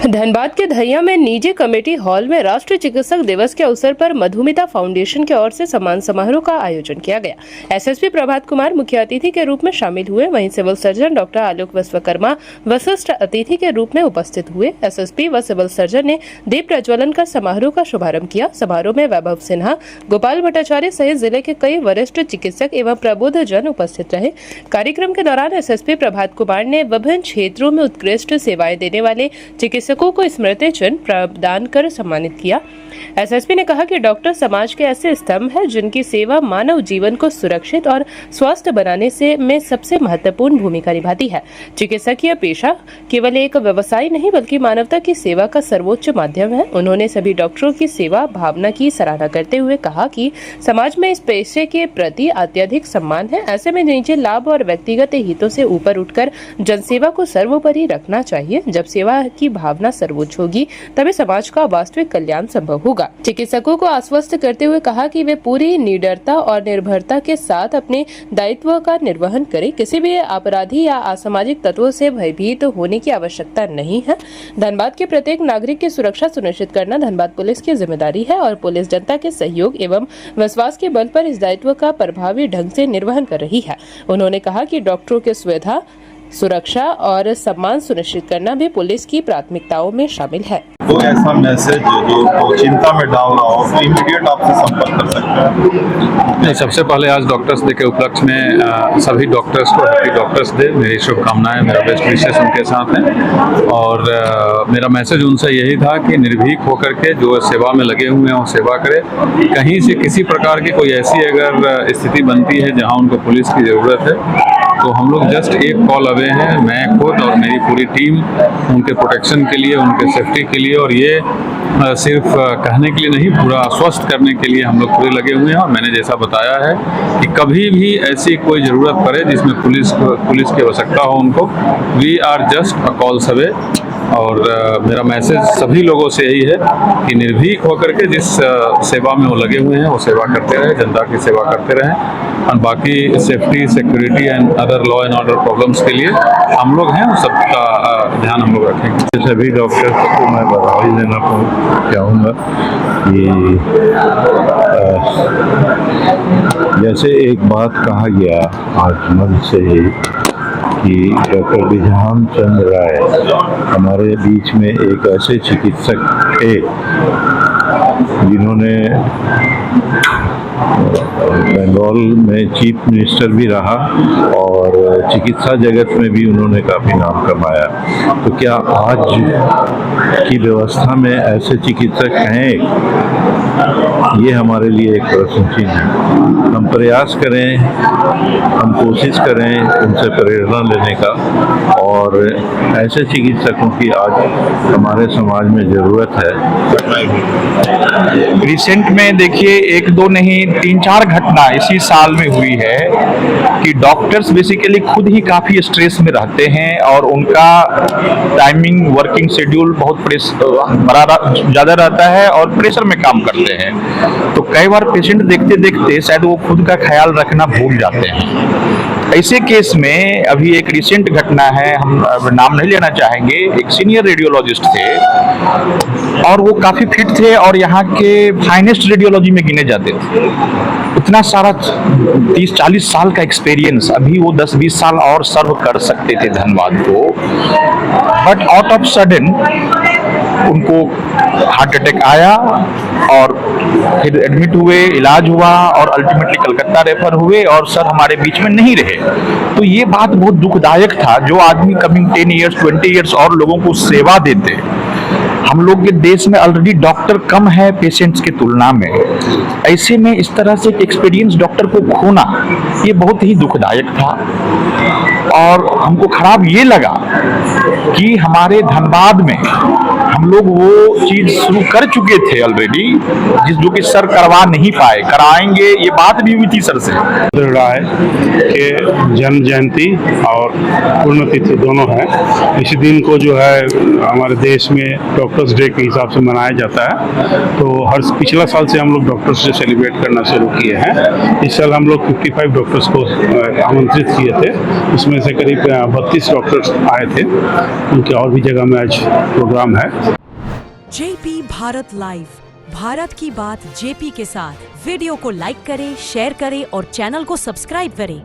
धनबाद के धैया में निजी कमेटी हॉल में राष्ट्रीय चिकित्सक दिवस के अवसर पर मधुमिता फाउंडेशन की ओर से सम्मान समारोह का आयोजन किया गया। एसएसपी प्रभात कुमार मुख्य अतिथि के रूप में शामिल हुए, वहीं सिविल सर्जन डॉक्टर आलोक विश्वकर्मा वशिष्ठ अतिथि के रूप में उपस्थित हुए। एसएसपी व सिविल सर्जन ने दीप प्रज्वलन कर समारोह का शुभारंभ किया। समारोह में वैभव सिन्हा, गोपाल भट्टाचार्य सहित जिले के कई वरिष्ठ चिकित्सक एवं प्रबुद्ध जन उपस्थित रहे। कार्यक्रम के दौरान एसएसपी प्रभात कुमार ने विभिन्न क्षेत्रों में उत्कृष्ट सेवाएं देने वाले चिकित्सकों को स्मृति चिन्ह प्रदान कर सम्मानित किया। एसएसपी ने कहा कि डॉक्टर समाज के ऐसे स्तंभ हैं जिनकी सेवा मानव जीवन को सुरक्षित और स्वस्थ बनाने में सबसे महत्वपूर्ण भूमिका निभाती है। चिकित्सकीय पेशा केवल एक व्यवसाय नहीं बल्कि मानवता की सेवा का सर्वोच्च माध्यम है। उन्होंने सभी डॉक्टरों की सेवा भावना की सराहना करते हुए कहा कि समाज में इस पेशे के प्रति अत्यधिक सम्मान है। ऐसे में निजी लाभ और व्यक्तिगत हितों से ऊपर उठकर जनसेवा को सर्वोपरि रखना चाहिए। जब सेवा की भावना सर्वोच्च होगी तभी समाज का वास्तविक कल्याण संभव होगा। चिकित्सकों को आश्वस्त करते हुए कहा कि वे पूरी निडरता और निर्भरता के साथ अपने दायित्व का निर्वहन करें। किसी भी अपराधी या असामाजिक तत्वों से भयभीत होने की आवश्यकता नहीं है। धनबाद के प्रत्येक नागरिक की सुरक्षा सुनिश्चित करना धनबाद पुलिस की जिम्मेदारी है और पुलिस जनता के सहयोग एवं विश्वास के बल पर इस दायित्व का प्रभावी ढंग से निर्वहन कर रही है। उन्होंने कहा कि डॉक्टरों की सुविधा, सुरक्षा और सम्मान सुनिश्चित करना भी पुलिस की प्राथमिकताओं में शामिल है। तो ऐसा मैसेज जो चिंता में डाल रहा हो तो इमीडिएट आपसे संपर्क कर सकते हैं। सबसे पहले आज डॉक्टर्स डे के उपलक्ष्य में सभी डॉक्टर्स को हैप्पी डॉक्टर्स डे, मेरी शुभकामनाएं, मेरा बेस्ट विशेष उनके साथ है। और मेरा मैसेज उनसे यही था कि निर्भीक होकर के जो सेवा में लगे हुए हैं वो सेवा करें। कहीं से किसी प्रकार की कोई ऐसी अगर स्थिति बनती है जहाँ उनको पुलिस की ज़रूरत है तो हम लोग जस्ट एक कॉल अवे हैं, मैं खुद और मेरी पूरी टीम उनके प्रोटेक्शन के लिए, उनके सेफ्टी के लिए, और ये सिर्फ कहने के लिए नहीं, पूरा आश्वस्त करने के लिए हम लोग पूरे लगे हुए हैं। और मैंने जैसा बताया है कि कभी भी ऐसी कोई ज़रूरत पड़े जिसमें पुलिस की आवश्यकता हो उनको, we are just a calls away. और मेरा मैसेज सभी लोगों से यही है कि निर्भीक होकर के जिस सेवा में वो लगे हुए हैं वो सेवा करते रहे, जनता की सेवा करते रहें। और बाकी safety, security and other law and order problems के लिए हम लोग हैं, सबका ध्यान हम लोग रखेंगे। सभी डॉक्टर्स को मैं बधाई देना चाहूँगा कि जैसे एक बात कहा गया आज मन से ही कि डॉक्टर बिजहान चंद्र राय हमारे बीच में एक ऐसे चिकित्सक थे जिन्होंने बंगाल में चीफ मिनिस्टर भी रहा और चिकित्सा जगत में भी उन्होंने काफ़ी नाम कमाया। तो क्या आज की व्यवस्था में ऐसे चिकित्सक हैं, ये हमारे लिए एक प्रश्न चिन्ह है। हम प्रयास करें, हम कोशिश करें उनसे प्रेरणा लेने का, और ऐसे चिकित्सकों की आज हमारे समाज में ज़रूरत है। रिसेंट में देखिए, एक दो नहीं 3-4 घटना इसी साल में हुई है कि डॉक्टर्स बेसिकली खुद ही काफ़ी स्ट्रेस में रहते हैं और उनका टाइमिंग, वर्किंग शेड्यूल बहुत ज़्यादा रहता है और प्रेशर में काम करते हैं। तो कई बार पेशेंट देखते देखते शायद वो खुद का ख्याल रखना भूल जाते हैं। ऐसे केस में अभी एक रिसेंट घटना है, हम नाम नहीं लेना चाहेंगे, एक सीनियर रेडियोलॉजिस्ट थे और वो काफ़ी फिट थे और यहाँ के फाइनेस्ट रेडियोलॉजी में गिने जाते थे। इतना सारा 30-40 साल का एक्सपीरियंस, अभी वो 10-20 साल और सर्व कर सकते थे धनबाद को, बट आउट ऑफ सडन उनको हार्ट अटैक आया और फिर एडमिट हुए, इलाज हुआ और अल्टीमेटली कलकत्ता रेफर हुए और सर हमारे बीच में नहीं रहे। तो ये बात बहुत दुखदायक था। जो आदमी कमिंग 10 ईयर्स 20 ईयर्स और लोगों को सेवा देते, हम लोग के देश में ऑलरेडी डॉक्टर कम है पेशेंट्स की तुलना में, ऐसे में इस तरह से एक एक्सपीरियंस डॉक्टर को खोना ये बहुत ही दुखदायक था। और हमको खराब ये लगा कि हमारे धनबाद में हम लोग वो चीज शुरू कर चुके थे ऑलरेडी, जो कि सर करवा नहीं पाए, कराएंगे, ये बात भी हुई थी सर से। राय के जन्म जयंती और पुण्यतिथि दोनों है। इसी दिन को जो है हमारे देश में डॉक्टर्स डे के हिसाब से मनाया जाता है। तो हर पिछला साल से हम लोग डॉक्टर्स डे सेलिब्रेट करना शुरू किए हैं। इस साल हम लोग 55 डॉक्टर्स को आमंत्रित किए थे, इसमें से करीब 32 डॉक्टर्स आए थे। उनके और भी जगह में आज प्रोग्राम है। जेपी भारत लाइव, भारत की बात जेपी के साथ। वीडियो को लाइक करें, शेयर करें और चैनल को सब्सक्राइब करें।